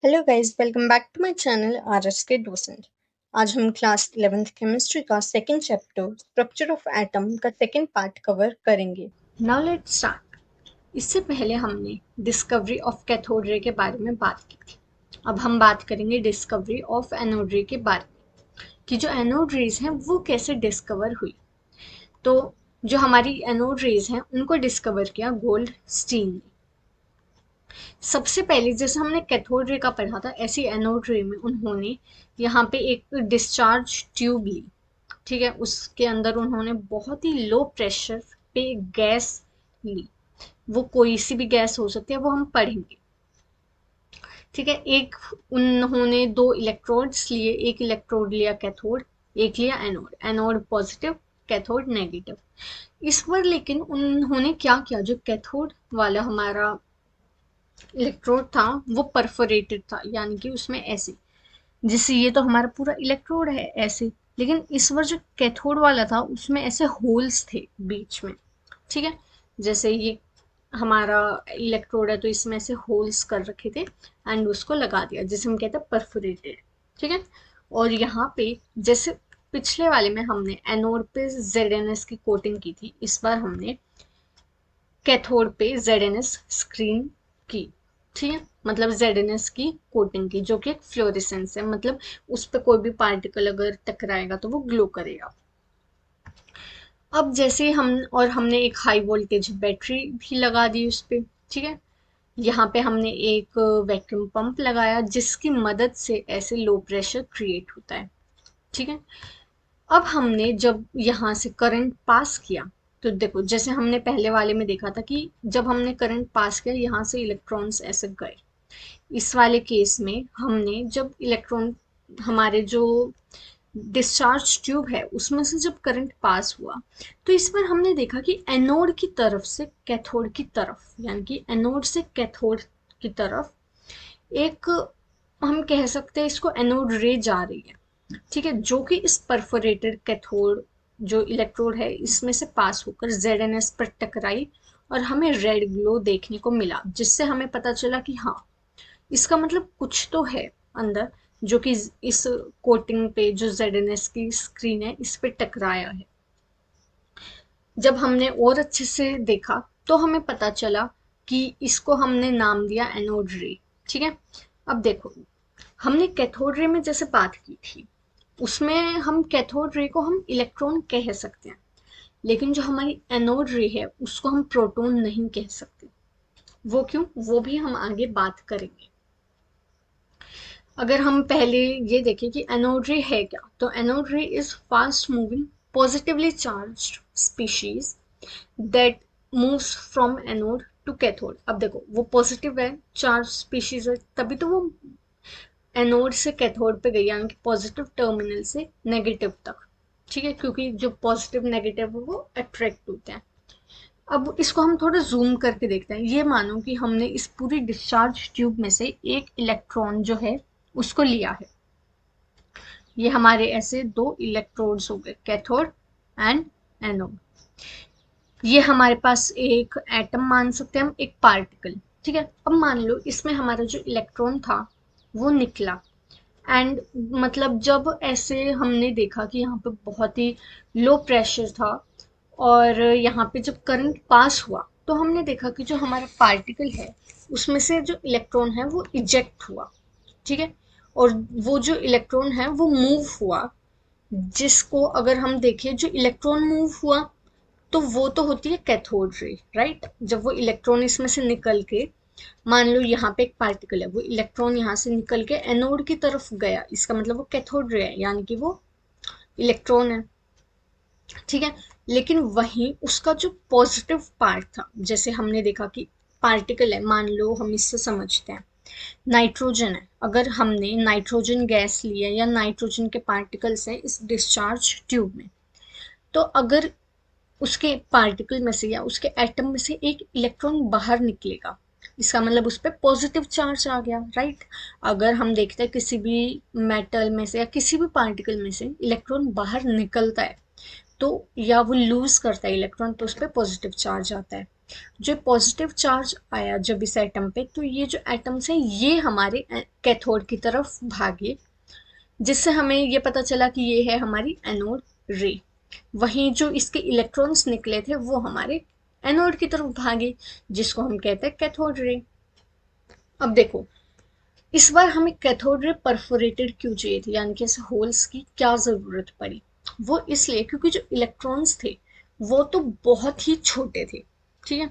Hello guys, welcome back to my channel RS K docent. आज हम class 11th chemistry का second chapter structure of atom का second part cover करेंगे। Now let's start. इससे पहले हमने डिस्कवरी ऑफ कैथोड रे के बारे में बात की थी। अब हम बात करेंगे डिस्कवरी ऑफ एनोड रे के बारे में कि जो एनोड रेज हैं वो कैसे डिस्कवर हुई। तो जो हमारी एनोड रेज हैं उनको डिस्कवर किया गोल्डस्टीन ने। सबसे पहले जैसे हमने कैथोड रे का पढ़ा था, ऐसी एनोड रे में उन्होंने यहाँ पे एक डिस्चार्ज ट्यूब ली। ठीक है, उसके अंदर उन्होंने बहुत ही लो प्रेशर पे गैस ली। वो कोई सी भी गैस हो सकती है, वो हम पढ़ेंगे। ठीक है, एक उन्होंने दो इलेक्ट्रोड्स लिए, एक इलेक्ट्रोड लिया कैथोड, एक लिया anode. Anode positive, cathode negative. इस पर लेकिन उन्होंने क्या किया, जो कैथोड वाला हमारा इलेक्ट्रोड था वो परफोरेटेड था, यानी कि उसमें ऐसे, जिससे ये तो हमारा पूरा इलेक्ट्रोड है ऐसे, लेकिन इस बार जो कैथोड वाला था उसमें ऐसे होल्स थे बीच में। ठीक है, जैसे ये हमारा इलेक्ट्रोड है तो इसमें ऐसे होल्स कर रखे थे एंड उसको लगा दिया, जिसे हम कहते हैं परफोरेटेड। ठीक है, और यहाँ पे जैसे पिछले वाले में हमने एनोड पे जेड की कोटिंग की थी, इस बार हमने कैथोड पे जेड स्क्रीन की। ठीक है, मतलब जेड की कोटिंग की, जो कि एक फ्लोरेसेंस है, मतलब उस पर कोई भी पार्टिकल अगर टकराएगा तो वो ग्लो करेगा। अब जैसे हमने एक हाई वोल्टेज बैटरी भी लगा दी उस पे। ठीक है, यहाँ पे हमने एक वैक्यूम पंप लगाया जिसकी मदद से ऐसे लो प्रेशर क्रिएट होता है। ठीक है, अब हमने जब यहाँ से करंट पास किया, तो देखो जैसे हमने पहले वाले में देखा था कि जब हमने करंट पास किया यहाँ से इलेक्ट्रॉन्स ऐसे गए। इस वाले केस में हमने जब इलेक्ट्रॉन, हमारे जो डिस्चार्ज ट्यूब है उसमें से जब करंट पास हुआ, तो इस पर हमने देखा कि एनोड की तरफ से कैथोड की तरफ, यानी कि एनोड से कैथोड की तरफ एक, हम कह सकते हैं इसको एनोड रे जा रही है। ठीक है, जो कि इस परफोरेटेड कैथोड जो इलेक्ट्रोड है इसमें से पास होकर जेड पर टकराई और हमें रेड ग्लो देखने को मिला, जिससे हमें पता चला कि हाँ, इसका मतलब कुछ तो है अंदर, जो कि इस कोटिंग पे जो जेड की स्क्रीन है इस पे टकराया है। जब हमने और अच्छे से देखा तो हमें पता चला कि इसको हमने नाम दिया एनोड रे। ठीक है, अब देखो, हमने कैथोड रे में जैसे बात की थी, उसमें हम कैथोड रे को हम इलेक्ट्रॉन कह सकते हैं, लेकिन जो हमारी एनोड रे है उसको हम प्रोटॉन नहीं कह सकते। वो क्यों, वो भी हम आगे बात करेंगे। अगर हम पहले ये देखें कि एनोड रे है क्या, तो anode ray is fast moving positively charged species that moves from anode to cathode. अब देखो, वो पॉजिटिव है, चार्ज स्पीशीज है, तभी तो वो एनोड से कैथोड पे गई, यानी कि पॉजिटिव टर्मिनल से नेगेटिव तक। ठीक है, क्योंकि जो पॉजिटिव नेगेटिव है वो अट्रैक्ट होते हैं। अब इसको हम थोड़ा जूम करके देखते हैं। ये मानो कि हमने इस पूरी डिस्चार्ज ट्यूब में से एक इलेक्ट्रॉन जो है उसको लिया है। ये हमारे ऐसे दो इलेक्ट्रोड्स हो गए, कैथोड एंड एनोड। ये हमारे पास एक एटम मान सकते हैं हम, एक पार्टिकल। ठीक है, अब मान लो इसमें हमारा जो इलेक्ट्रॉन था वो निकला, एंड मतलब जब ऐसे हमने देखा कि यहाँ पे बहुत ही लो प्रेशर था, और यहाँ पे जब करंट पास हुआ तो हमने देखा कि जो हमारा पार्टिकल है उसमें से जो इलेक्ट्रॉन है वो इजेक्ट हुआ। ठीक है, और वो जो इलेक्ट्रॉन है वो मूव हुआ, जिसको अगर हम देखें, जो इलेक्ट्रॉन मूव हुआ तो वो तो होती है कैथोड रे, राइट। जब वो इलेक्ट्रॉन इसमें से निकल के, मान लो यहाँ पे एक पार्टिकल है, वो इलेक्ट्रॉन यहाँ से निकल के एनोड की तरफ गया, इसका मतलब वो कैथोड रे है, यानी कि वो इलेक्ट्रॉन है। ठीक है, लेकिन वहीं उसका जो पॉजिटिव पार्ट था, जैसे हमने देखा कि पार्टिकल है, मान लो हम इससे समझते हैं नाइट्रोजन है, अगर हमने नाइट्रोजन गैस ली है या नाइट्रोजन के पार्टिकल्स हैं इस डिस्चार्ज ट्यूब में, तो अगर उसके पार्टिकल में से या उसके एटम में से एक इलेक्ट्रॉन बाहर निकलेगा, इसका मतलब उस पर पॉजिटिव चार्ज आ गया, राइट। अगर हम देखते हैं किसी भी मेटल में से या किसी भी पार्टिकल में से इलेक्ट्रॉन बाहर निकलता है, तो या वो लूज करता है इलेक्ट्रॉन, तो उस पर पॉजिटिव चार्ज आता है। जो पॉजिटिव चार्ज आया जब इस एटम पे, तो ये जो एटम्स हैं ये हमारे कैथोड की तरफ भागे, जिससे हमें ये पता चला कि ये है हमारी एनोड रे। वहीं जो इसके इलेक्ट्रॉन्स निकले थे वो हमारे एनोड की तरफ भागे, जिसको हम कहते हैं कैथोड रे। अब देखो, इस बार हमें कैथोड रे परफोरेटेड क्यों चाहिए थी, यानी कि ऐसे होल्स की क्या जरूरत पड़ी? वो इसलिए क्योंकि जो इलेक्ट्रॉन्स थे वो तो बहुत ही छोटे थे, ठीक है।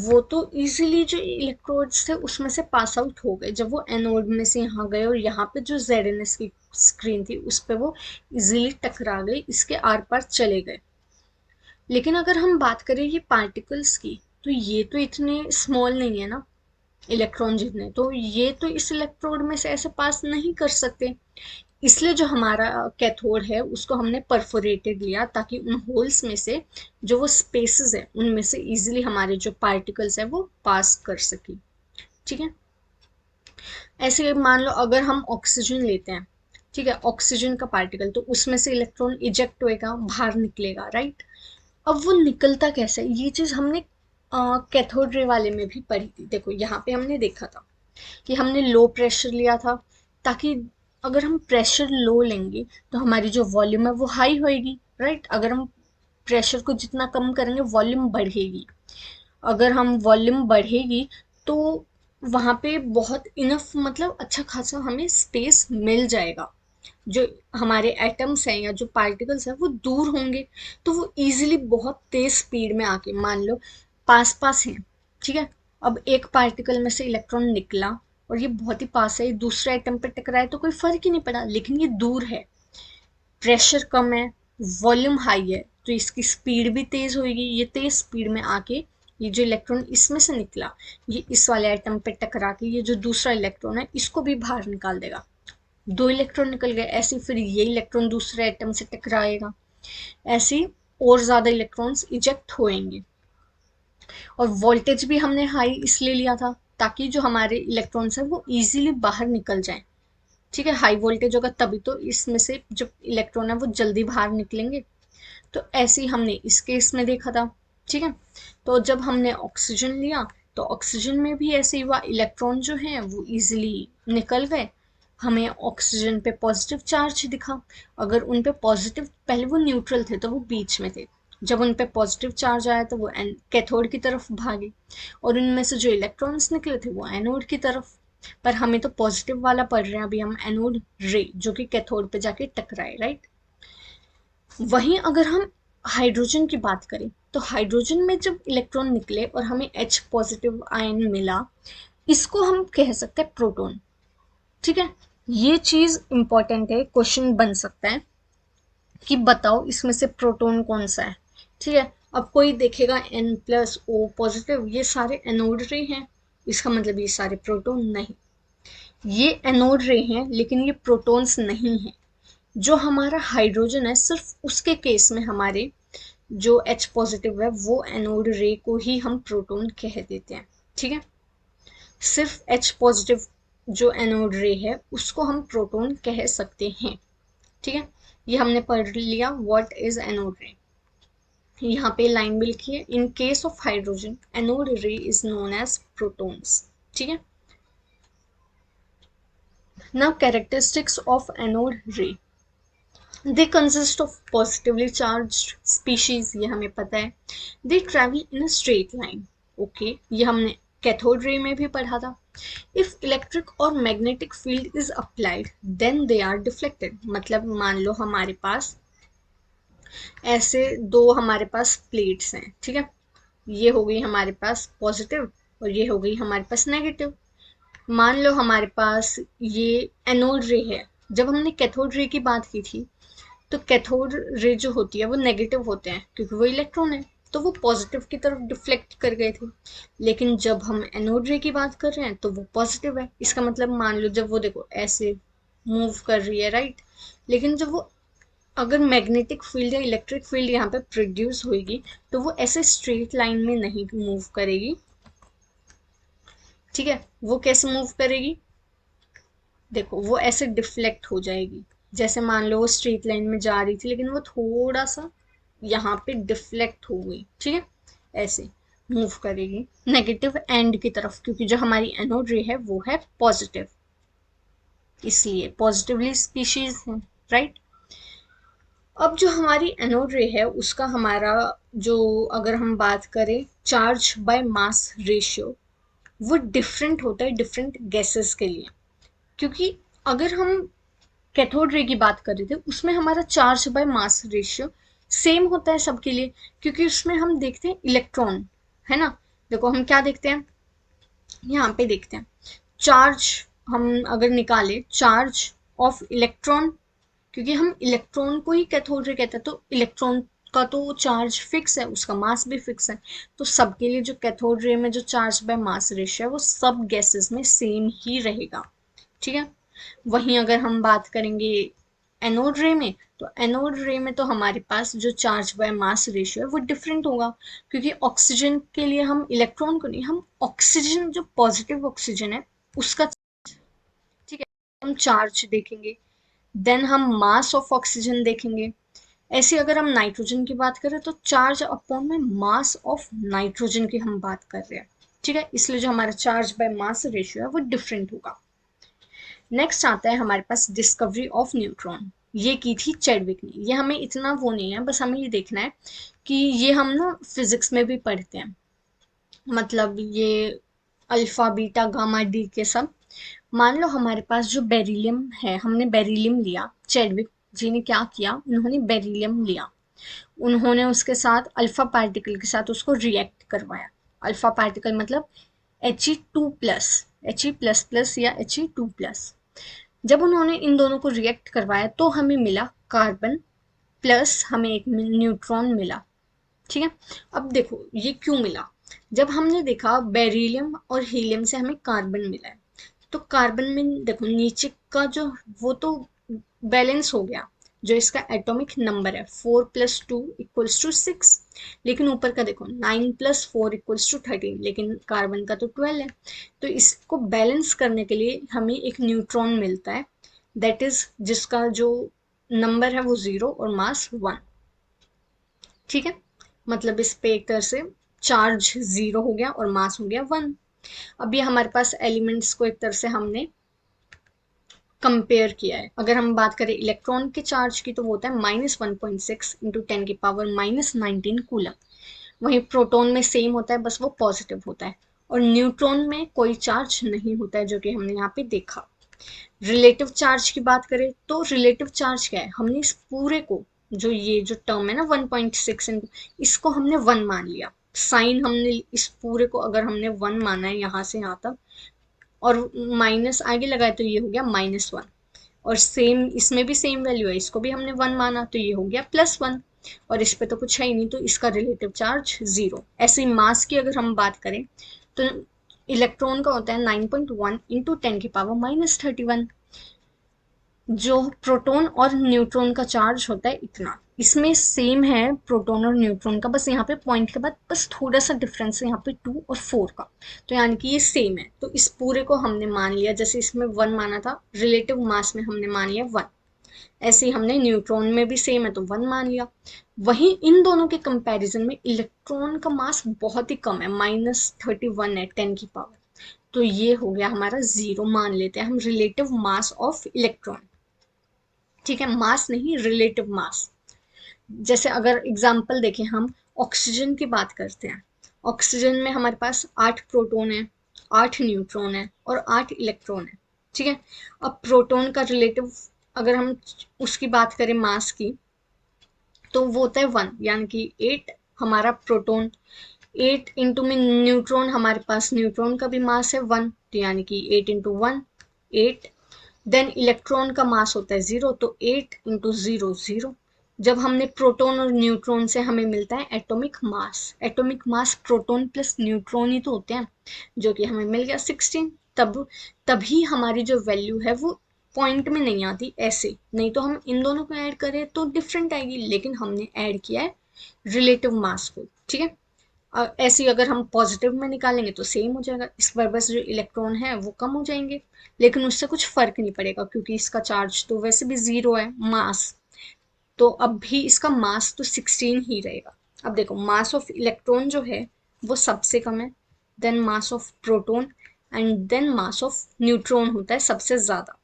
वो तो इजीली जो इलेक्ट्रोड्स थे उसमें से पास आउट हो गए जब वो एनोड में से यहाँ गए, और यहाँ पे जो ZNS की स्क्रीन थी उस पे वो इजीली टकरा गए, इसके आर पार चले गए। लेकिन अगर हम बात करें ये पार्टिकल्स की, तो ये तो इतने स्मॉल नहीं है ना, इलेक्ट्रॉन जितने, तो ये तो इस इलेक्ट्रोड में से ऐसे पास नहीं कर सकते। इसलिए जो हमारा कैथोड है उसको हमने परफोरेटेड लिया, ताकि उन होल्स में से जो वो स्पेसेस है उनमें से इजीली हमारे जो पार्टिकल्स है वो पास कर सके, ठीक है। ऐसे मान लो अगर हम ऑक्सीजन लेते हैं, ठीक है, ऑक्सीजन का पार्टिकल, तो उसमें से इलेक्ट्रॉन इजेक्ट होएगा, बाहर निकलेगा, राइट। अब वो निकलता कैसे है, ये चीज हमने कैथोड रे वाले में भी पढ़ी थी। देखो यहाँ पे हमने देखा था कि हमने लो प्रेशर लिया था, ताकि अगर हम प्रेशर लो लेंगे तो हमारी जो वॉल्यूम है वो हाई होएगी, राइट। अगर हम प्रेशर को जितना कम करेंगे वॉल्यूम बढ़ेगी, अगर हम वॉल्यूम बढ़ेगी तो वहाँ पे बहुत इनफ, मतलब अच्छा खासा हमें स्पेस मिल जाएगा। जो हमारे एटम्स हैं या जो पार्टिकल्स हैं वो दूर होंगे, तो वो इजीली बहुत तेज स्पीड में आके, मान लो पास पास हैं, ठीक है। अब एक पार्टिकल में से इलेक्ट्रॉन निकला और ये बहुत ही पास है, दूसरे एटम पे टकराए तो कोई फर्क ही नहीं पड़ा, लेकिन ये दूर है, प्रेशर कम है, वॉल्यूम हाई है, तो इसकी स्पीड भी तेज होगी। ये तेज स्पीड में आके ये जो इलेक्ट्रॉन इसमें से निकला, ये इस वाले एटम पे टकरा के ये जो दूसरा इलेक्ट्रॉन है इसको भी बाहर निकाल देगा। दो इलेक्ट्रॉन निकल गए, ऐसे फिर ये इलेक्ट्रॉन दूसरे एटम से टकराएगा, ऐसे और ज्यादा इलेक्ट्रॉन्स इजेक्ट होएंगे। और वोल्टेज भी हमने हाई इसलिए लिया था ताकि जो हमारे इलेक्ट्रॉन्स है वो इजीली बाहर निकल जाएं, ठीक है। हाई वोल्टेज होगा तभी तो इसमें से जो इलेक्ट्रॉन है वो जल्दी बाहर निकलेंगे। तो ऐसे ही हमने इस केस में देखा था, ठीक है। तो जब हमने ऑक्सीजन लिया तो ऑक्सीजन में भी ऐसे ही हुआ, इलेक्ट्रॉन जो है वो इजीली निकल गए, हमें ऑक्सीजन पे पॉजिटिव चार्ज दिखा। अगर उन पे पॉजिटिव, पहले वो न्यूट्रल थे तो वो बीच में थे, जब उन पे पॉजिटिव चार्ज आया तो वो कैथोड की तरफ भागे, और उनमें से जो इलेक्ट्रॉन्स निकले थे वो एनोड की तरफ। पर हमें तो पॉजिटिव वाला पढ़ रहे हैं अभी हम, एनोड रे जो कि कैथोड पे जाके टकराए, राइट। वहीं अगर हम हाइड्रोजन की बात करें तो हाइड्रोजन में जब इलेक्ट्रॉन निकले और हमें H पॉजिटिव आयन मिला, इसको हम कह सकते हैं प्रोटॉन, ठीक है। ये चीज इंपॉर्टेंट है, क्वेश्चन बन सकता है कि बताओ इसमें से प्रोटॉन कौन सा है, ठीक है। अब कोई देखेगा N+O पॉजिटिव, ये सारे एनोड रे हैं, इसका मतलब ये सारे प्रोटॉन नहीं, ये एनोड रे हैं लेकिन ये प्रोटॉन्स नहीं है। जो हमारा हाइड्रोजन है सिर्फ उसके केस में हमारे जो H पॉजिटिव है वो एनोड रे को ही हम प्रोटॉन कह देते हैं, ठीक है। सिर्फ H पॉजिटिव जो एनोड रे है उसको हम प्रोटॉन कह सकते हैं, ठीक है। ये हमने पढ़ लिया व्हाट इज एनोड रे। यहाँ पे लाइन भी लिखी है, in case of hydrogen anode ray is known as protons, ठीक है। Now characteristics of anode ray, they consist of positively charged species, ये हमें पता है। They travel in a straight line, okay, ये हमने कैथोड रे में भी पढ़ा था। इफ इलेक्ट्रिक और magnetic field is applied then they are deflected, मतलब मान लो हमारे पास ऐसे दो हमारे पास प्लेट्स हैं, ठीक है। ये हो गई हमारे पास पॉजिटिव और ये हो गई हमारे पास नेगेटिव। मान लो हमारे पास ये एनोड रे है, जब हमने कैथोड रे की बात की थी तो कैथोड रे जो होती है वो नेगेटिव होते हैं क्योंकि वो इलेक्ट्रॉन है, तो वो पॉजिटिव की तरफ डिफ्लेक्ट कर गए थे। लेकिन जब हम एनोड रे की बात कर रहे हैं तो वो पॉजिटिव है, इसका मतलब मान लो जब वो देखो ऐसे मूव कर रही है, राइट। लेकिन जब वो, अगर मैग्नेटिक फील्ड या इलेक्ट्रिक फील्ड यहाँ पे प्रोड्यूस होगी तो वो ऐसे स्ट्रेट लाइन में नहीं मूव करेगी, ठीक है। वो कैसे मूव करेगी, देखो वो ऐसे डिफ्लेक्ट हो जाएगी। जैसे मान लो वो स्ट्रेट लाइन में जा रही थी लेकिन वो थोड़ा सा यहाँ पे डिफ्लेक्ट हो गई, ठीक है, ऐसे। मूव करेगी नेगेटिव एंड की तरफ, क्योंकि जो हमारी एनोड रे है वो है पॉजिटिव, इसलिए पॉजिटिवली स्पीशीज है, राइट। अब जो हमारी एनोड रे है उसका हमारा जो, अगर हम बात करें चार्ज बाय मास रेशियो, वो डिफरेंट होता है डिफरेंट गैसेस के लिए। क्योंकि अगर हम कैथोड रे की बात कर रहे थे उसमें हमारा charge by mass ratio same होता है सबके लिए, क्योंकि उसमें हम देखते हैं इलेक्ट्रॉन, है ना। देखो हम क्या देखते हैं, यहाँ पे देखते हैं चार्ज, हम अगर निकाले चार्ज ऑफ इलेक्ट्रॉन, क्योंकि हम इलेक्ट्रॉन को ही कैथोड रे कहते हैं, तो इलेक्ट्रॉन का तो चार्ज फिक्स है, उसका मास भी फिक्स है। तो सबके लिए जो कैथोड रे में जो चार्ज बाय मास रेशियो है वो सब गैसेस में सेम ही रहेगा, ठीक है। वहीं अगर हम बात करेंगे एनोड रे में, तो एनोड रे में तो हमारे पास जो चार्ज बाय मास रेशियो है वो डिफरेंट होगा, क्योंकि ऑक्सीजन के लिए हम इलेक्ट्रॉन को नहीं, हम ऑक्सीजन जो पॉजिटिव ऑक्सीजन है उसका, ठीक है, हम चार्ज देखेंगे। देन हम मास ऑफ ऑक्सीजन देखेंगे। ऐसे अगर हम नाइट्रोजन की बात करें तो चार्ज अपॉन में मास ऑफ नाइट्रोजन की हम बात कर रहे हैं, ठीक है, इसलिए जो हमारा चार्ज बाय मास रेशियो है वो डिफरेंट होगा। नेक्स्ट आता है हमारे पास डिस्कवरी ऑफ न्यूट्रॉन, ये की थी चैडविक ने। ये हमें इतना वो नहीं है, बस हमें ये देखना है कि ये हम ना फिजिक्स में भी पढ़ते हैं, मतलब ये अल्फा बीटा गामा डी के सब। मान लो हमारे पास जो बेरिलियम है, हमने बेरिलियम लिया, चैडविक जी ने क्या किया, उन्होंने बेरिलियम लिया, उन्होंने उसके साथ अल्फा पार्टिकल के साथ उसको रिएक्ट करवाया। अल्फा पार्टिकल मतलब He2+, He++ या He2+। जब उन्होंने इन दोनों को रिएक्ट करवाया तो हमें मिला कार्बन प्लस हमें एक न्यूट्रॉन मिला, ठीक है। अब देखो ये क्यों मिला, जब हमने देखा बेरिलियम और हीलियम से हमें कार्बन मिला है, तो कार्बन में देखो नीचे का जो वो तो बैलेंस हो गया, जो इसका एटॉमिक नंबर है 4+2 = 6, लेकिन ऊपर का देखो 9+4 = 13, लेकिन कार्बन का तो 12 है। तो इसको बैलेंस करने के लिए हमें एक न्यूट्रॉन मिलता है, दैट इज जिसका जो नंबर है वो 0 और मास 1, ठीक है। मतलब इस पे एक तरह से चार्ज 0 हो गया और मास हो गया 1। अब ये हमारे पास एलिमेंट्स को एक तरह से हमने कंपेयर किया है। अगर हम बात करें इलेक्ट्रॉन के चार्ज की तो वो होता है -1.6 × 10⁻⁹ कूलम। वहीं प्रोटॉन में सेम होता है, बस वो पॉजिटिव होता है, और न्यूट्रॉन में कोई चार्ज नहीं होता है, जो कि हमने यहाँ पे देखा। रिलेटिव चार्ज की बात करें तो रिलेटिव चार्ज क्या है, हमने इस पूरे को, जो ये जो टर्म है ना 1.6 इसको हमने 1 मान लिया। साइन हमने इस पूरे को अगर हमने 1 माना है यहाँ से यहाँ तक, और माइनस आगे लगाए तो ये हो गया -1, और सेम इसमें भी सेम वैल्यू है, इसको भी हमने 1 माना तो ये हो गया +1, और इस पे तो कुछ है ही नहीं तो इसका रिलेटिव चार्ज 0। ऐसे ही मास की अगर हम बात करें तो इलेक्ट्रॉन का होता है 9.1 × 10⁻31, जो प्रोटॉन और न्यूट्रॉन का चार्ज होता है इतना। इसमें सेम है प्रोटॉन और न्यूट्रॉन का, बस यहाँ पे पॉइंट के बाद बस थोड़ा सा डिफरेंस है यहाँ पे 2 और 4 का, तो यानी कि ये सेम है। तो इस पूरे को हमने मान लिया, जैसे इसमें 1 माना था, रिलेटिव मास में हमने मान लिया 1, ऐसे ही हमने न्यूट्रॉन में भी सेम है तो 1 मान लिया। वहीं इन दोनों के कंपैरिजन में इलेक्ट्रॉन का मास बहुत ही कम है, -31 है 10 की पावर, तो ये हो गया हमारा 0, मान लेते हैं हम रिलेटिव मास ऑफ इलेक्ट्रॉन, ठीक है, मास नहीं रिलेटिव मास। जैसे अगर एग्जाम्पल देखें हम ऑक्सीजन की बात करते हैं, ऑक्सीजन में हमारे पास 8 प्रोटॉन है, 8 न्यूट्रॉन है और 8 इलेक्ट्रॉन है, ठीक है। अब प्रोटॉन का रिलेटिव अगर हम उसकी बात करें मास की, तो वो होता है 1, यानी कि 8 हमारा प्रोटॉन, 8 इंटू में न्यूट्रॉन, हमारे पास न्यूट्रॉन का भी मास है 1, तो यानी कि 8 इंटू 1 8। देन इलेक्ट्रॉन का मास होता है 0, तो 8 इंटू 0 0। जब हमने प्रोटॉन और न्यूट्रॉन से हमें मिलता है atomic mass, atomic mass proton plus neutron ही तो होते हैं, जो कि हमें मिल गया 16। तभी हमारी जो वैल्यू है वो पॉइंट में नहीं आती ऐसे, नहीं तो हम इन दोनों को ऐड करें तो डिफरेंट आएगी, लेकिन हमने ऐड किया है रिलेटिव मास को, ठीक है। ऐसे ही अगर हम पॉजिटिव में निकालेंगे तो सेम हो जाएगा, इस बार बस जो इलेक्ट्रॉन है वो कम हो जाएंगे, लेकिन उससे कुछ फर्क नहीं पड़ेगा क्योंकि इसका चार्ज तो वैसे भी 0 है, मास तो अब भी इसका मास तो 16 ही रहेगा। अब देखो मास ऑफ इलेक्ट्रॉन जो है वो सबसे कम है, then mass of proton, and then mass of neutron होता है सबसे ज़्यादा।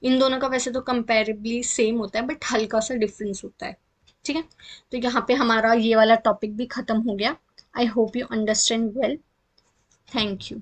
इन दोनों का वैसे तो कंपेरेबली सेम होता है, बट हल्का सा डिफरेंस होता है। ठीक है, तो यहाँ पे हमारा ये वाला टॉपिक भी खत्म हो गया। I hope you understand well. Thank you.